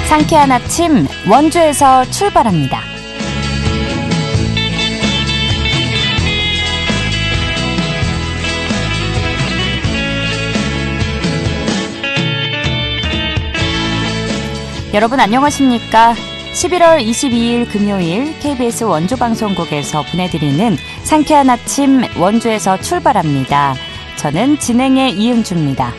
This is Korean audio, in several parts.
상쾌한 아침 원주에서 출발합니다. 여러분 안녕하십니까? 11월 22일 금요일 KBS 원주방송국에서 보내드리는 상쾌한 아침 원주에서 출발합니다. 저는 진행의 이은주입니다.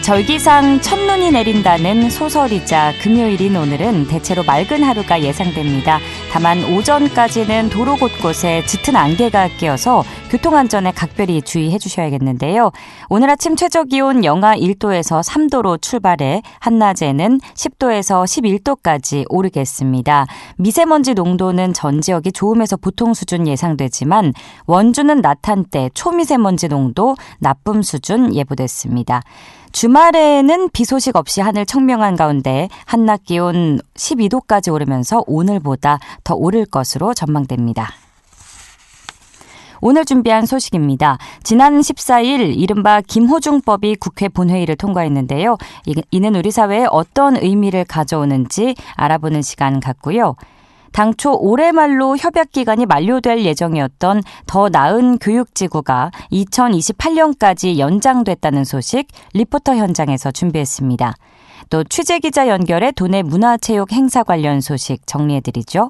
절기상 첫눈이 내린다는 소설이자 금요일인 오늘은 대체로 맑은 하루가 예상됩니다. 다만 오전까지는 도로 곳곳에 짙은 안개가 끼어서 교통안전에 각별히 주의해 주셔야겠는데요. 오늘 아침 최저기온 영하 1도에서 3도로 출발해 한낮에는 10도에서 11도까지 오르겠습니다. 미세먼지 농도는 전 지역이 좋음에서 보통 수준 예상되지만 원주는 낮 한때 초미세먼지 농도 나쁨 수준 예보됐습니다. 주말에는 비 소식 없이 하늘 청명한 가운데 한낮 기온 12도까지 오르면서 오늘보다 더 오를 것으로 전망됩니다. 오늘 준비한 소식입니다. 지난 14일 이른바 김호중법이 국회 본회의를 통과했는데요. 이는 우리 사회에 어떤 의미를 가져오는지 알아보는 시간 갖고요. 당초 올해 말로 협약 기간이 만료될 예정이었던 더 나은 교육지구가 2028년까지 연장됐다는 소식 리포터 현장에서 준비했습니다. 또 취재기자 연결해 도내 문화체육 행사 관련 소식 정리해드리죠.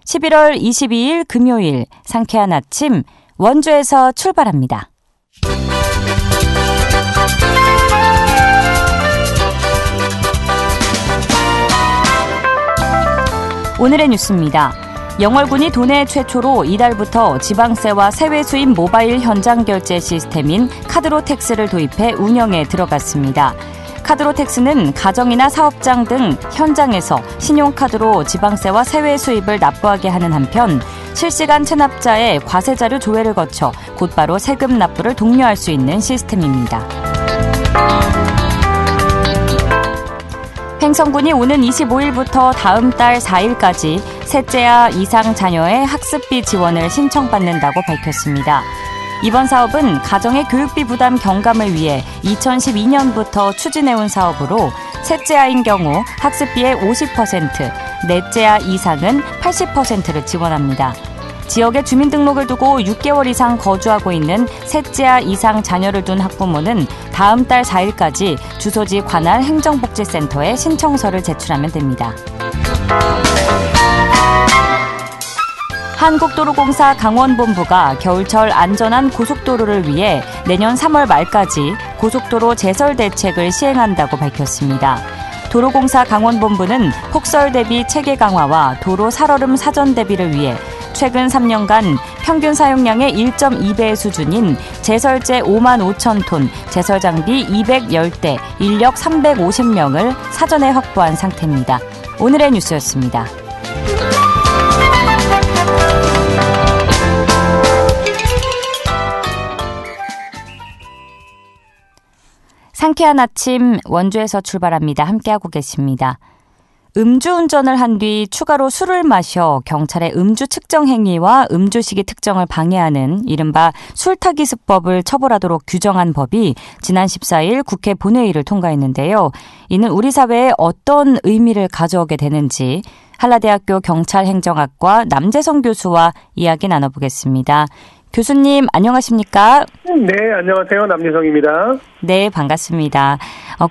11월 22일 금요일 상쾌한 아침 원주에서 출발합니다. 오늘의 뉴스입니다. 영월군이 도내 최초로 이달부터 지방세와 세외 수입 모바일 현장 결제 시스템인 카드로택스를 도입해 운영에 들어갔습니다. 카드로택스는 가정이나 사업장 등 현장에서 신용카드로 지방세와 세외 수입을 납부하게 하는 한편 실시간 체납자의 과세자료 조회를 거쳐 곧바로 세금 납부를 독려할 수 있는 시스템입니다. 횡성군이 오는 25일부터 다음 달 4일까지 셋째아 이상 자녀의 학습비 지원을 신청받는다고 밝혔습니다. 이번 사업은 가정의 교육비 부담 경감을 위해 2012년부터 추진해온 사업으로 셋째아인 경우 학습비의 50%, 넷째아 이상은 80%를 지원합니다. 지역에 주민등록을 두고 6개월 이상 거주하고 있는 셋째아 이상 자녀를 둔 학부모는 다음 달 4일까지 주소지 관할 행정복지센터에 신청서를 제출하면 됩니다. 한국도로공사 강원본부가 겨울철 안전한 고속도로를 위해 내년 3월 말까지 고속도로 제설 대책을 시행한다고 밝혔습니다. 도로공사 강원본부는 폭설 대비 체계 강화와 도로 살얼음 사전 대비를 위해 최근 3년간 평균 사용량의 1.2배 수준인 제설제 5만 5천 톤, 제설 장비 210대, 인력 350명을 사전에 확보한 상태입니다. 오늘의 뉴스였습니다. 상쾌한 아침 원주에서 출발합니다. 함께하고 계십니다. 음주운전을 한 뒤 추가로 술을 마셔 경찰의 음주 측정 행위와 음주 시기 특정을 방해하는 이른바 술타기 수법을 처벌하도록 규정한 법이 지난 14일 국회 본회의를 통과했는데요. 이는 우리 사회에 어떤 의미를 가져오게 되는지 한라대학교 경찰행정학과 남재성 교수와 이야기 나눠보겠습니다. 교수님 안녕하십니까? 네, 안녕하세요. 남재성입니다. 네, 반갑습니다.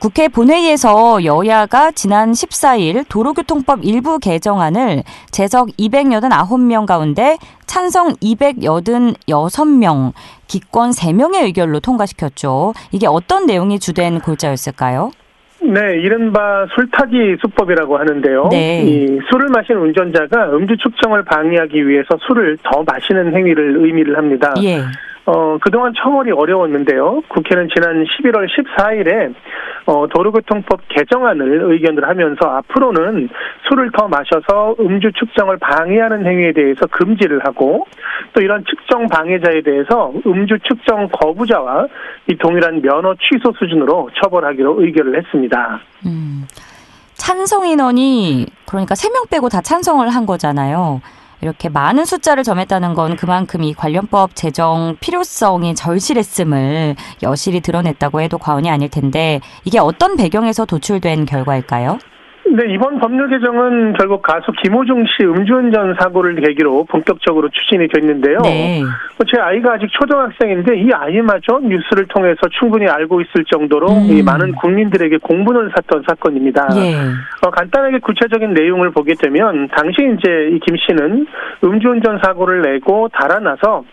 국회 본회의에서 여야가 지난 14일 도로교통법 일부 개정안을 재석 289명 가운데 찬성 286명, 기권 3명의 의결로 통과시켰죠. 이게 어떤 내용이 주된 골자였을까요? 네, 이른바 술타기 수법이라고 하는데요. 네. 이 술을 마신 운전자가 음주 측정을 방해하기 위해서 술을 더 마시는 행위를 의미를 합니다. 예. 그동안 처벌이 어려웠는데요. 국회는 지난 11월 14일에 도로교통법 개정안을 의견을 하면서 앞으로는 술을 더 마셔서 음주 측정을 방해하는 행위에 대해서 금지를 하고 또 이런 측정 방해자에 대해서 음주 측정 거부자와 이 동일한 면허 취소 수준으로 처벌하기로 의결을 했습니다. 찬성 인원이 그러니까 3명 빼고 다 찬성을 한 거잖아요. 이렇게 많은 숫자를 점했다는 건 그만큼 이 관련법 제정 필요성이 절실했음을 여실히 드러냈다고 해도 과언이 아닐 텐데 이게 어떤 배경에서 도출된 결과일까요? 네, 이번 법률 개정은 결국 가수 김호중 씨 음주운전 사고를 계기로 본격적으로 추진이 됐는데요. 네. 제 아이가 아직 초등학생인데 이 아이마저 뉴스를 통해서 충분히 알고 있을 정도로 이 많은 국민들에게 공분을 샀던 사건입니다. 예. 간단하게 구체적인 내용을 보게 되면 당시 이제 이 김 씨는 음주운전 사고를 내고 달아나서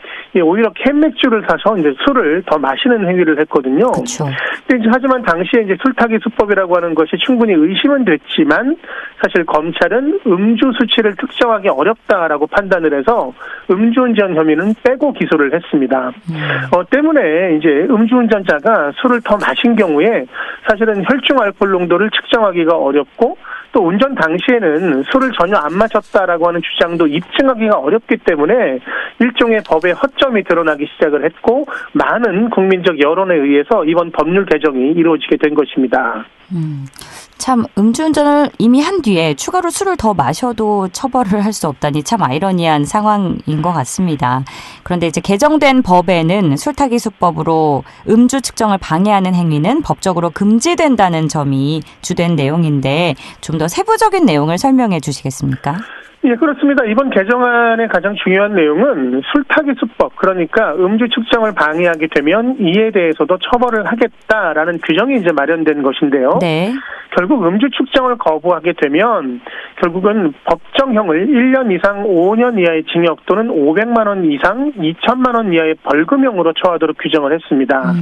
오히려 캔맥주를 사서 이제 술을 더 마시는 행위를 했거든요. 그렇죠. 하지만 당시에 이제 술타기 수법이라고 하는 것이 충분히 의심은 됐지만 사실 검찰은 음주 수치를 특정하기 어렵다라고 판단을 해서 음주운전 혐의는 빼고 기소를 했습니다. 때문에 이제 음주운전자가 술을 더 마신 경우에 사실은 혈중 알코올 농도를 측정하기가 어렵고 또 운전 당시에는 술을 전혀 안 마셨다라고 하는 주장도 입증하기가 어렵기 때문에 일종의 법의 허점이 드러나기 시작을 했고 많은 국민적 여론에 의해서 이번 법률 개정이 이루어지게 된 것입니다. 참 음주운전을 이미 한 뒤에 추가로 술을 더 마셔도 처벌을 할 수 없다니 참 아이러니한 상황인 것 같습니다. 그런데 이제 개정된 법에는 술타기 수법으로 음주 측정을 방해하는 행위는 법적으로 금지된다는 점이 주된 내용인데 좀 더 세부적인 내용을 설명해 주시겠습니까? 예, 그렇습니다. 이번 개정안의 가장 중요한 내용은 술타기 수법, 그러니까 음주 측정을 방해하게 되면 이에 대해서도 처벌을 하겠다라는 규정이 이제 마련된 것인데요. 네. 결국 음주 측정을 거부하게 되면 결국은 법정형을 1년 이상 5년 이하의 징역 또는 500만 원 이상 2천만 원 이하의 벌금형으로 처하도록 규정을 했습니다.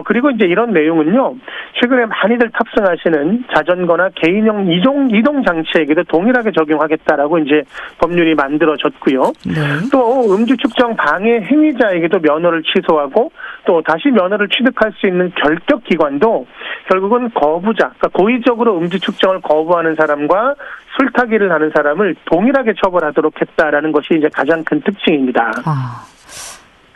그리고 이제 이런 내용은요, 최근에 많이들 탑승하시는 자전거나 개인형 이동 장치에게도 동일하게 적용하겠다라고 이제 법률이 만들어졌고요. 네. 또 음주 측정 방해 행위자에게도 면허를 취소하고 또 다시 면허를 취득할 수 있는 결격 기관도 결국은 거부자, 그러니까 고의적으로 음주 측정을 거부하는 사람과 술타기를 하는 사람을 동일하게 처벌하도록 했다라는 것이 이제 가장 큰 특징입니다.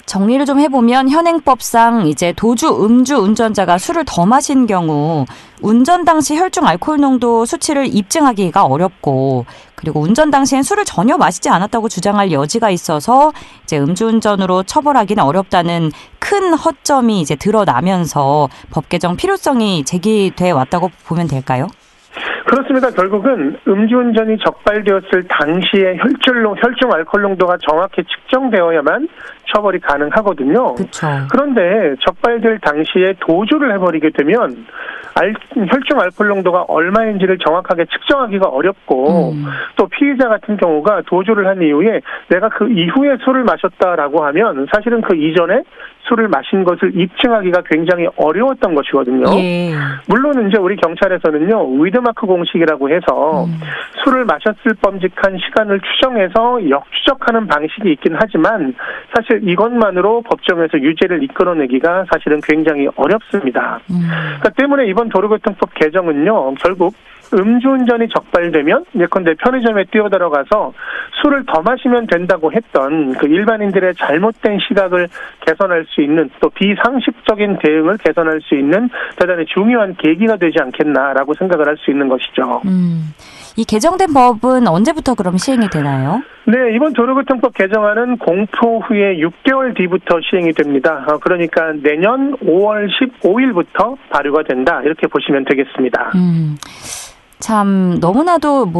정리를 좀 해보면 현행법상 이제 도주 음주 운전자가 술을 더 마신 경우 운전 당시 혈중 알코올 농도 수치를 입증하기가 어렵고 그리고 운전 당시엔 술을 전혀 마시지 않았다고 주장할 여지가 있어서 이제 음주운전으로 처벌하기는 어렵다는 큰 허점이 이제 드러나면서 법 개정 필요성이 제기돼 왔다고 보면 될까요? 그렇습니다. 결국은 음주운전이 적발되었을 당시에 혈중 알코올 농도가 정확히 측정되어야만 처벌이 가능하거든요. 그렇죠. 그런데 적발될 당시에 도주를 해버리게 되면 혈중 알코올 농도가 얼마인지를 정확하게 측정하기가 어렵고 또 피의자 같은 경우가 도주를 한 이후에 내가 그 이후에 술을 마셨다라고 하면 사실은 그 이전에 술을 마신 것을 입증하기가 굉장히 어려웠던 것이거든요. 예. 물론 이제 우리 경찰에서는요, 위드마크 공식이라고 해서 술을 마셨을 범직한 시간을 추정해서 역추적하는 방식이 있긴 하지만 사실 이것만으로 법정에서 유죄를 이끌어내기가 사실은 굉장히 어렵습니다. 그러니까 때문에 이번 도로교통법 개정은요, 결국 음주운전이 적발되면 예컨대 편의점에 뛰어들어가서 술을 더 마시면 된다고 했던 그 일반인들의 잘못된 시각을 개선할 수 있는 또 비상식적인 대응을 개선할 수 있는 대단히 중요한 계기가 되지 않겠나라고 생각을 할 수 있는 것이죠. 이 개정된 법은 언제부터 그럼 시행이 되나요? 네, 이번 도로교통법 개정안은 공포 후에 6개월 뒤부터 시행이 됩니다. 그러니까 내년 5월 15일부터 발효가 된다 이렇게 보시면 되겠습니다. 참 너무나도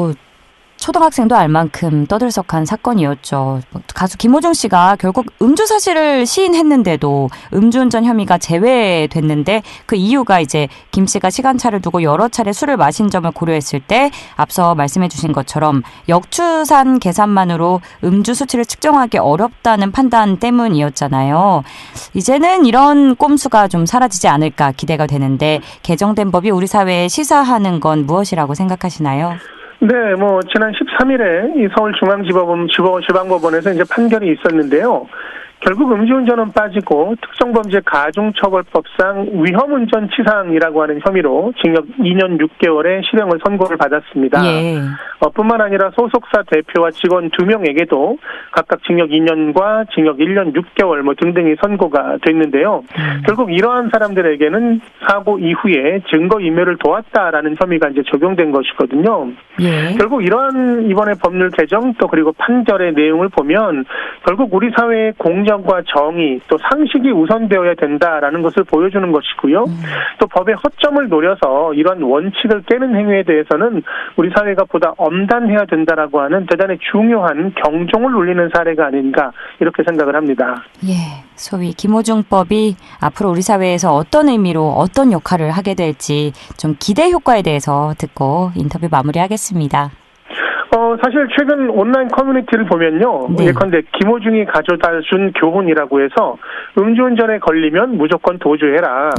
초등학생도 알 만큼 떠들썩한 사건이었죠. 가수 김호중 씨가 결국 음주 사실을 시인했는데도 음주운전 혐의가 제외됐는데 그 이유가 이제 김 씨가 시간차를 두고 여러 차례 술을 마신 점을 고려했을 때 앞서 말씀해 주신 것처럼 역추산 계산만으로 음주 수치를 측정하기 어렵다는 판단 때문이었잖아요. 이제는 이런 꼼수가 좀 사라지지 않을까 기대가 되는데 개정된 법이 우리 사회에 시사하는 건 무엇이라고 생각하시나요? 네, 지난 13일에 이 서울중앙지방법원에서 이제 판결이 있었는데요. 결국 음주운전은 빠지고 특정범죄 가중처벌법상 위험운전치상이라고 하는 혐의로 징역 2년 6개월의 실형을 선고를 받았습니다. 예. 뿐만 아니라 소속사 대표와 직원 2명에게도 각각 징역 2년과 징역 1년 6개월 등등이 선고가 됐는데요. 결국 이러한 사람들에게는 사고 이후에 증거인멸을 도왔다라는 혐의가 이제 적용된 것이거든요. 예. 결국 이러한 이번에 법률 개정 또 그리고 판결의 내용을 보면 결국 우리 사회의 공정과 정의 또 상식이 우선되어야 된다라는 것을 보여주는 것이고요. 또 법의 허점을 노려서 이러한 원칙을 깨는 행위에 대해서는 우리 사회가 보다 엄단해야 된다라고 하는 대단히 중요한 경종을 울리는 사례가 아닌가 이렇게 생각을 합니다. 예, 소위 김호중법이 앞으로 우리 사회에서 어떤 의미로 어떤 역할을 하게 될지 좀 기대 효과에 대해서 듣고 인터뷰 마무리하겠습니다. 사실 최근 온라인 커뮤니티를 보면요. 네. 예컨대 김호중이 가져다 준 교훈이라고 해서 음주운전에 걸리면 무조건 도주해라.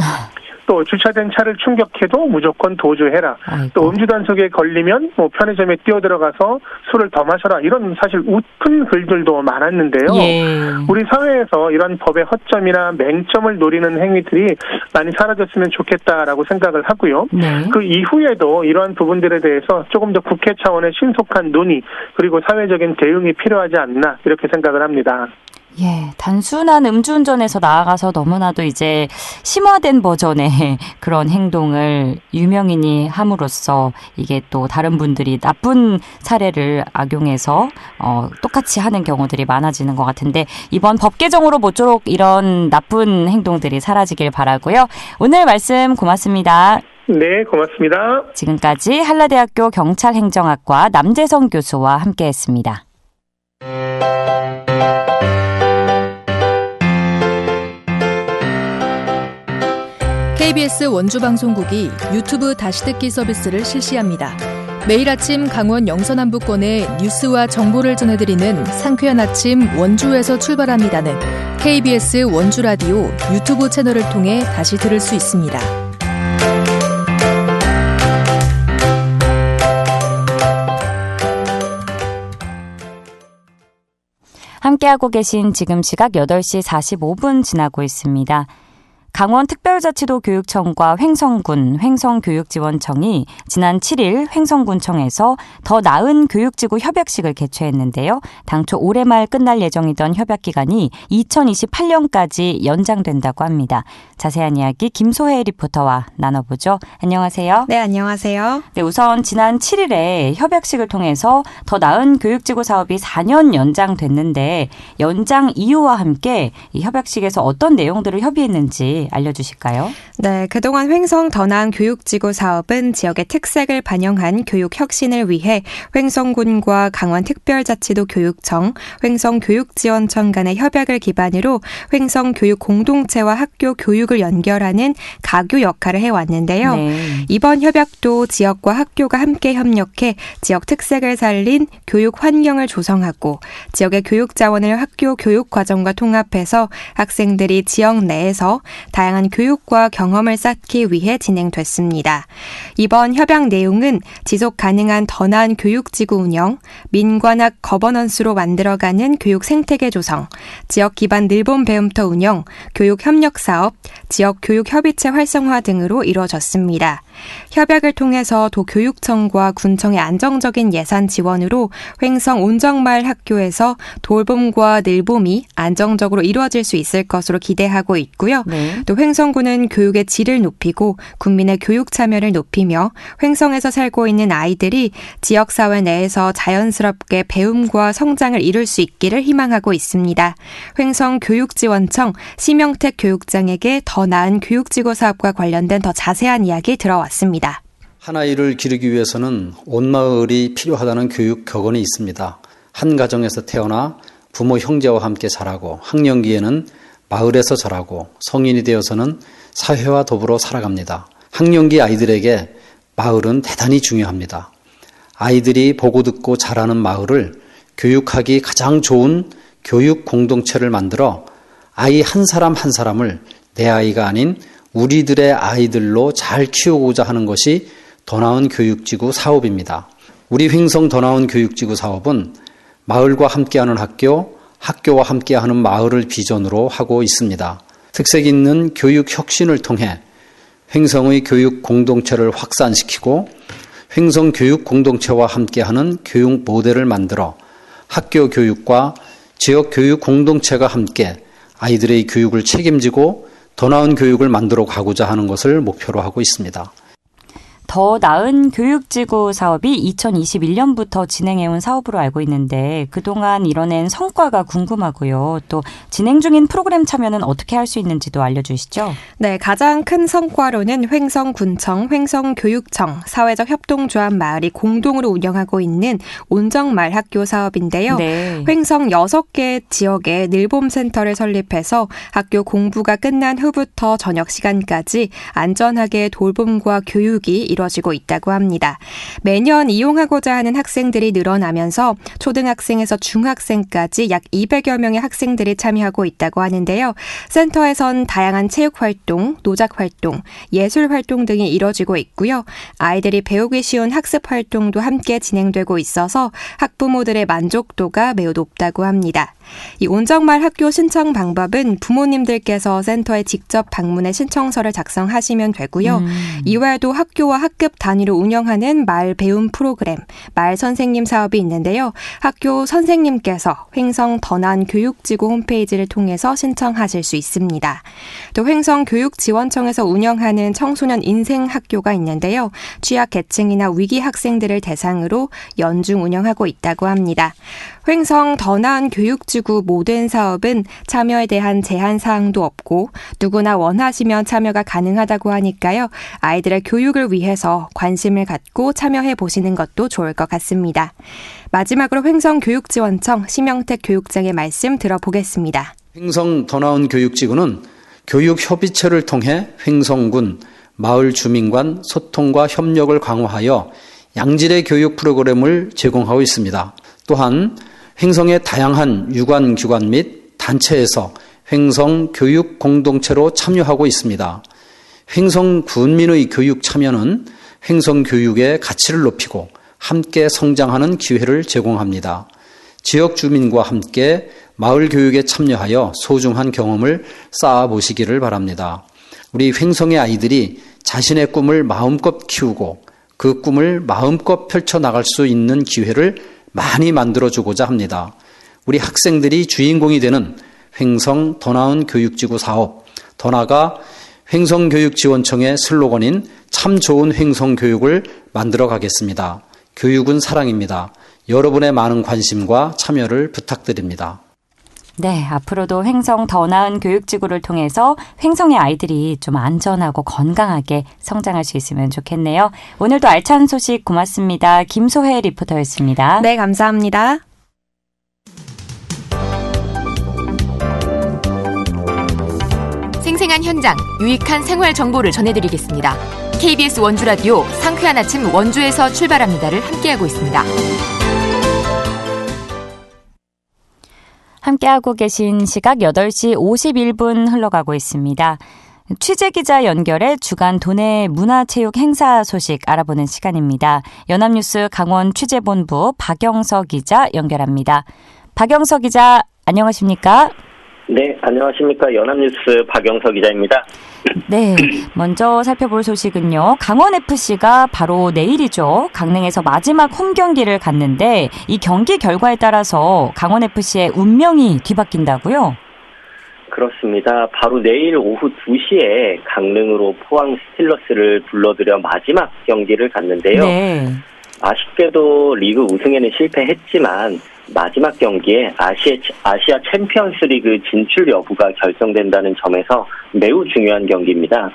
또 주차된 차를 충격해도 무조건 도주해라. 아이고. 또 음주 단속에 걸리면 편의점에 뛰어들어가서 술을 더 마셔라. 이런 사실 웃픈 글들도 많았는데요. 예. 우리 사회에서 이런 법의 허점이나 맹점을 노리는 행위들이 많이 사라졌으면 좋겠다라고 생각을 하고요. 네. 그 이후에도 이러한 부분들에 대해서 조금 더 국회 차원의 신속한 논의 그리고 사회적인 대응이 필요하지 않나 이렇게 생각을 합니다. 예, 단순한 음주운전에서 나아가서 너무나도 이제 심화된 버전의 그런 행동을 유명인이 함으로써 이게 또 다른 분들이 나쁜 사례를 악용해서 똑같이 하는 경우들이 많아지는 것 같은데 이번 법 개정으로 모쪼록 이런 나쁜 행동들이 사라지길 바라고요. 오늘 말씀 고맙습니다. 네, 고맙습니다. 지금까지 한라대학교 경찰행정학과 남재성 교수와 함께했습니다. KBS 원주방송국이 유튜브 다시 듣기 서비스를 실시합니다. 매일 아침 강원 영서남부권의 뉴스와 정보를 전해드리는 상쾌한 아침 원주에서 출발합니다는 KBS 원주라디오 유튜브 채널을 통해 다시 들을 수 있습니다. 함께하고 계신 지금 시각 8시 45분 지나고 있습니다. 강원특별자치도 교육청과 횡성군 횡성교육지원청이 지난 7일 횡성군청에서 더 나은 교육지구 협약식을 개최했는데요. 당초 올해 말 끝날 예정이던 협약기간이 2028년까지 연장된다고 합니다. 자세한 이야기 김소혜 리포터와 나눠보죠. 안녕하세요. 네, 안녕하세요. 네, 우선 지난 7일에 협약식을 통해서 더 나은 교육지구 사업이 4년 연장됐는데 연장 이유와 함께 이 협약식에서 어떤 내용들을 협의했는지 알려주실까요? 네, 그동안 횡성 더 나은 교육지구 사업은 지역의 특색을 반영한 교육 혁신을 위해 횡성군과 강원특별자치도 교육청, 횡성교육지원청 간의 협약을 기반으로 횡성교육 공동체와 학교 교육을 연결하는 가교 역할을 해왔는데요. 네. 이번 협약도 지역과 학교가 함께 협력해 지역 특색을 살린 교육 환경을 조성하고 지역의 교육 자원을 학교 교육 과정과 통합해서 학생들이 지역 내에서 다양한 교육과 경험을 쌓기 위해 진행됐습니다. 이번 협약 내용은 지속 가능한 더 나은 교육지구 운영, 민관학 거버넌스로 만들어가는 교육 생태계 조성, 지역 기반 늘본 배움터 운영, 교육 협력 사업, 지역 교육 협의체 활성화 등으로 이루어졌습니다. 협약을 통해서 도교육청과 군청의 안정적인 예산 지원으로 횡성 온정마을 학교에서 돌봄과 늘봄이 안정적으로 이루어질 수 있을 것으로 기대하고 있고요. 네. 또 횡성군은 교육의 질을 높이고 국민의 교육 참여를 높이며 횡성에서 살고 있는 아이들이 지역사회 내에서 자연스럽게 배움과 성장을 이룰 수 있기를 희망하고 있습니다. 횡성교육지원청 심영택 교육장에게 더 나은 교육지구 사업과 관련된 더 자세한 이야기 들어왔습니다. 한 아이를 기르기 위해서는 온 마을이 필요하다는 교육 격언이 있습니다. 한 가정에서 태어나 부모 형제와 함께 자라고 학령기에는 마을에서 자라고 성인이 되어서는 사회와 더불어 살아갑니다. 학령기 아이들에게 마을은 대단히 중요합니다. 아이들이 보고 듣고 자라는 마을을 교육하기 가장 좋은 교육 공동체를 만들어 아이 한 사람 한 사람을 내 아이가 아닌 우리들의 아이들로 잘 키우고자 하는 것이 더 나은 교육지구 사업입니다. 우리 횡성 더 나은 교육지구 사업은 마을과 함께하는 학교, 학교와 함께하는 마을을 비전으로 하고 있습니다. 특색 있는 교육 혁신을 통해 횡성의 교육 공동체를 확산시키고 횡성 교육 공동체와 함께하는 교육 모델을 만들어 학교 교육과 지역 교육 공동체가 함께 아이들의 교육을 책임지고 더 나은 교육을 만들어 가고자 하는 것을 목표로 하고 있습니다. 더 나은 교육지구 사업이 2021년부터 진행해온 사업으로 알고 있는데 그동안 이뤄낸 성과가 궁금하고요. 또 진행 중인 프로그램 참여는 어떻게 할 수 있는지도 알려주시죠. 네, 가장 큰 성과로는 횡성군청, 횡성교육청, 사회적 협동조합 마을이 공동으로 운영하고 있는 온정마을 학교 사업인데요. 네. 횡성 6개 지역에 늘봄센터를 설립해서 학교 공부가 끝난 후부터 저녁 시간까지 안전하게 돌봄과 교육이 이루어지고 있다고 합니다. 매년 이용하고자 하는 학생들이 늘어나면서 초등학생에서 중학생까지 약 200여 명의 학생들이 참여하고 있다고 하는데요. 센터에선 다양한 체육활동, 노작활동, 예술활동 등이 이루어지고 있고요. 아이들이 배우기 쉬운 학습활동도 함께 진행되고 있어서 학부모들의 만족도가 매우 높다고 합니다. 이 온정마을 학교 신청 방법은 부모님들께서 센터에 직접 방문해 신청서를 작성하시면 되고요. 이외에도 학교와 학급 단위로 운영하는 마을 배움 프로그램, 마을 선생님 사업이 있는데요. 학교 선생님께서 횡성 더 나은 교육지구 홈페이지를 통해서 신청하실 수 있습니다. 또 횡성 교육지원청에서 운영하는 청소년 인생학교가 있는데요. 취약계층이나 위기 학생들을 대상으로 연중 운영하고 있다고 합니다. 횡성 더 나은 교육지구 모든 사업은 참여에 대한 제한 사항도 없고 누구나 원하시면 참여가 가능하다고 하니까요. 아이들의 교육을 위해서 관심을 갖고 참여해 보시는 것도 좋을 것 같습니다. 마지막으로 횡성교육지원청 심영택 교육장의 말씀 들어보겠습니다. 횡성 더 나은 교육지구는 교육협의체를 통해 횡성군 마을 주민 간 소통과 협력을 강화하여 양질의 교육 프로그램을 제공하고 있습니다. 또한 횡성의 다양한 유관기관 및 단체에서 횡성 교육 공동체로 참여하고 있습니다. 횡성 군민의 교육 참여는 횡성 교육의 가치를 높이고 함께 성장하는 기회를 제공합니다. 지역 주민과 함께 마을 교육에 참여하여 소중한 경험을 쌓아보시기를 바랍니다. 우리 횡성의 아이들이 자신의 꿈을 마음껏 키우고 그 꿈을 마음껏 펼쳐나갈 수 있는 기회를 많이 만들어주고자 합니다. 우리 학생들이 주인공이 되는 횡성 더 나은 교육지구 사업, 더 나아가 횡성교육지원청의 슬로건인 참 좋은 횡성교육을 만들어 가겠습니다. 교육은 사랑입니다. 여러분의 많은 관심과 참여를 부탁드립니다. 네, 앞으로도 횡성 더 나은 교육지구를 통해서 횡성의 아이들이 좀 안전하고 건강하게 성장할 수 있으면 좋겠네요. 오늘도 알찬 소식 고맙습니다. 김소혜 리포터였습니다. 네, 감사합니다. 생생한 현장, 유익한 생활 정보를 전해드리겠습니다. KBS 원주라디오 상쾌한 아침 원주에서 출발합니다를 함께하고 있습니다. 함께하고 계신 시각 8시 51분 흘러가고 있습니다. 취재기자 연결해 주간 도내 문화체육 행사 소식 알아보는 시간입니다. 연합뉴스 강원 취재본부 박영석 기자 연결합니다. 박영석 기자, 안녕하십니까? 네, 안녕하십니까. 연합뉴스 박영석 기자입니다. 네, 먼저 살펴볼 소식은요. 강원FC가 바로 내일이죠. 강릉에서 마지막 홈 경기를 갖는데 이 경기 결과에 따라서 강원FC의 운명이 뒤바뀐다고요? 그렇습니다. 바로 내일 오후 2시에 강릉으로 포항 스틸러스를 불러들여 마지막 경기를 갖는데요. 네. 아쉽게도 리그 우승에는 실패했지만 마지막 경기에 아시아 챔피언스 리그 진출 여부가 결정된다는 점에서 매우 중요한 경기입니다.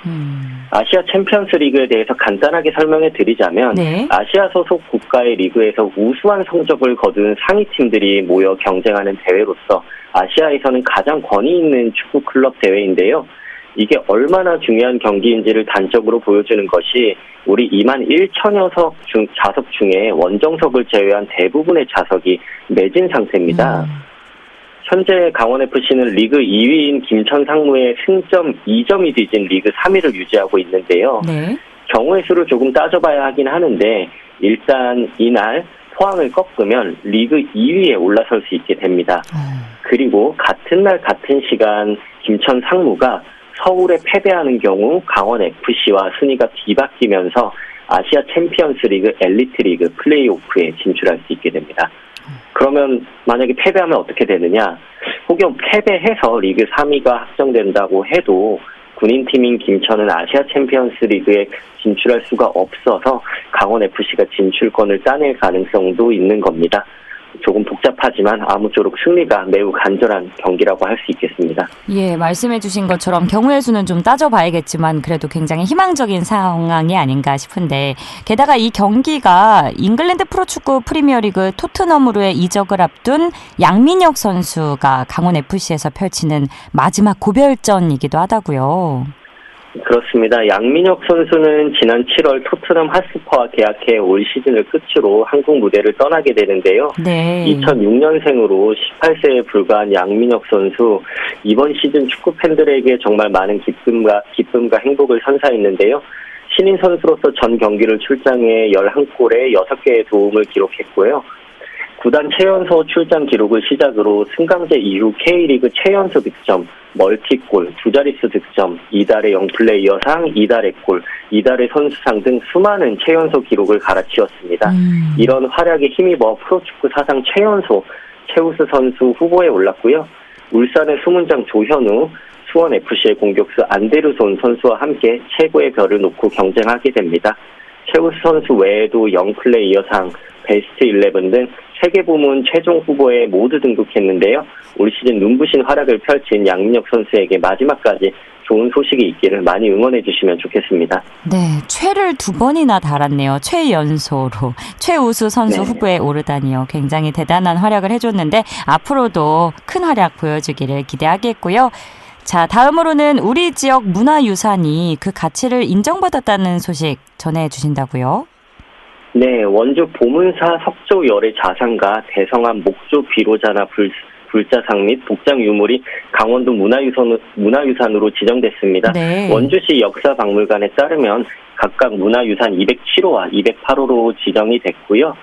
아시아 챔피언스 리그에 대해서 간단하게 설명해 드리자면 네. 아시아 소속 국가의 리그에서 우수한 성적을 거둔 상위 팀들이 모여 경쟁하는 대회로서 아시아에서는 가장 권위 있는 축구 클럽 대회인데요. 이게 얼마나 중요한 경기인지를 단적으로 보여주는 것이 우리 2만 1천여 좌석 중에 원정석을 제외한 대부분의 좌석이 매진 상태입니다. 현재 강원FC는 리그 2위인 김천 상무의 승점 2점이 뒤진 리그 3위를 유지하고 있는데요. 네. 경우의 수를 조금 따져봐야 하긴 하는데 일단 이날 포항을 꺾으면 리그 2위에 올라설 수 있게 됩니다. 그리고 같은 날 같은 시간 김천 상무가 서울에 패배하는 경우 강원 FC와 순위가 뒤바뀌면서 아시아 챔피언스 리그 엘리트 리그 플레이오프에 진출할 수 있게 됩니다. 그러면 만약에 패배하면 어떻게 되느냐? 혹여 패배해서 리그 3위가 확정된다고 해도 군인팀인 김천은 아시아 챔피언스 리그에 진출할 수가 없어서 강원 FC가 진출권을 따낼 가능성도 있는 겁니다. 조금 복잡하지만 아무쪼록 승리가 매우 간절한 경기라고 할 수 있겠습니다. 예, 말씀해 주신 것처럼 경우의 수는 좀 따져봐야겠지만 그래도 굉장히 희망적인 상황이 아닌가 싶은데, 게다가 이 경기가 잉글랜드 프로축구 프리미어리그 토트넘으로의 이적을 앞둔 양민혁 선수가 강원FC에서 펼치는 마지막 고별전이기도 하다고요. 그렇습니다. 양민혁 선수는 지난 7월 토트넘 핫스퍼와 계약해 올 시즌을 끝으로 한국 무대를 떠나게 되는데요. 네. 2006년생으로 18세에 불과한 양민혁 선수, 이번 시즌 축구 팬들에게 정말 많은 기쁨과 행복을 선사했는데요. 신인 선수로서 전 경기를 출장해 11골에 6개의 도움을 기록했고요. 구단 최연소 출장 기록을 시작으로 승강제 이후 K리그 최연소 득점, 멀티골, 두 자릿수 득점, 이달의 영플레이어상, 이달의 골, 이달의 선수상 등 수많은 최연소 기록을 갈아치웠습니다. 이런 활약에 힘입어 프로축구 사상 최연소 최우수 선수 후보에 올랐고요. 울산의 수문장 조현우, 수원FC의 공격수 안데르손 선수와 함께 최고의 별을 놓고 경쟁하게 됩니다. 최우수 선수 외에도 영플레이어상, 베스트 11 등 세계 부문 최종 후보에 모두 등극했는데요. 올 시즌 눈부신 활약을 펼친 양민혁 선수에게 마지막까지 좋은 소식이 있기를 많이 응원해 주시면 좋겠습니다. 네, 최를 2번이나 달았네요. 최연소로. 최우수 선수 후보에 오르다니요. 굉장히 대단한 활약을 해줬는데 앞으로도 큰 활약 보여주기를 기대하겠고요. 자, 다음으로는 우리 지역 문화유산이 그 가치를 인정받았다는 소식 전해주신다고요? 네, 원주 보문사 석조 열의 자상가 대성암 목조 비로자나 불자상 및 복장 유물이 강원도 문화유산으로 지정됐습니다. 네. 원주시 역사박물관에 따르면 각각 문화유산 207호와 208호로 지정이 됐고요.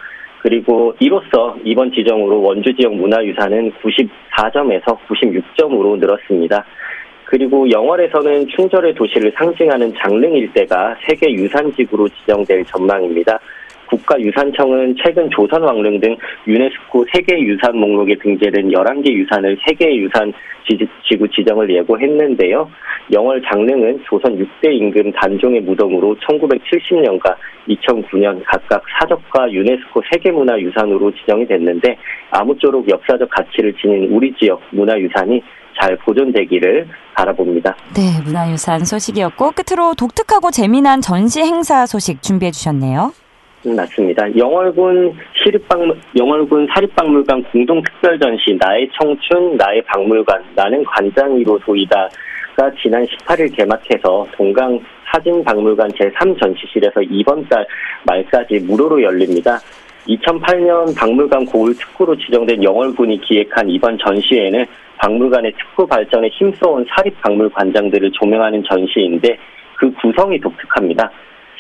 그리고 이로써 이번 지정으로 원주 지역 문화유산은 94점에서 96점으로 늘었습니다. 그리고 영월에서는 충절의 도시를 상징하는 장릉 일대가 세계유산지구로 지정될 전망입니다. 국가유산청은 최근 조선왕릉 등 유네스코 세계유산 목록에 등재된 11개 유산을 세계유산지구 지정을 예고했는데요. 영월 장릉은 조선 6대 임금 단종의 무덤으로 1970년과 2009년 각각 사적과 유네스코 세계문화유산으로 지정이 됐는데, 아무쪼록 역사적 가치를 지닌 우리 지역 문화유산이 잘 보존되기를 바라봅니다. 네, 문화유산 소식이었고, 끝으로 독특하고 재미난 전시 행사 소식 준비해 주셨네요. 맞습니다. 영월군 사립박물관 공동특별전시 나의 청춘, 나의 박물관, 나는 관장이로 도이다가 지난 18일 개막해서 동강 사진박물관 제3전시실에서 이번 달 말까지 무료로 열립니다. 2008년 박물관 고울 특구로 지정된 영월군이 기획한 이번 전시회에는 박물관의 특구 발전에 힘써온 사립박물관장들을 조명하는 전시인데, 그 구성이 독특합니다.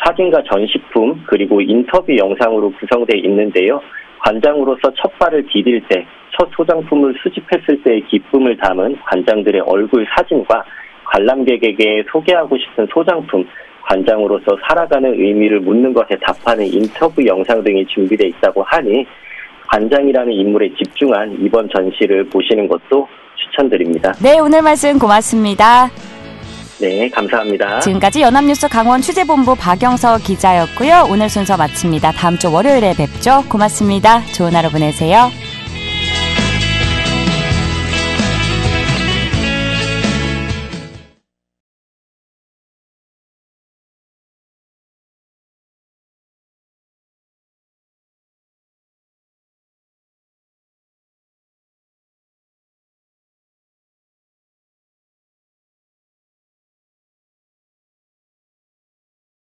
사진과 전시품 그리고 인터뷰 영상으로 구성되어 있는데요. 관장으로서 첫 발을 디딜 때, 첫 소장품을 수집했을 때의 기쁨을 담은 관장들의 얼굴 사진과 관람객에게 소개하고 싶은 소장품, 관장으로서 살아가는 의미를 묻는 것에 답하는 인터뷰 영상 등이 준비되어 있다고 하니 관장이라는 인물에 집중한 이번 전시를 보시는 것도 추천드립니다. 네, 오늘 말씀 고맙습니다. 네, 감사합니다. 지금까지 연합뉴스 강원 취재본부 박영서 기자였고요. 오늘 순서 마칩니다. 다음 주 월요일에 뵙죠. 고맙습니다. 좋은 하루 보내세요.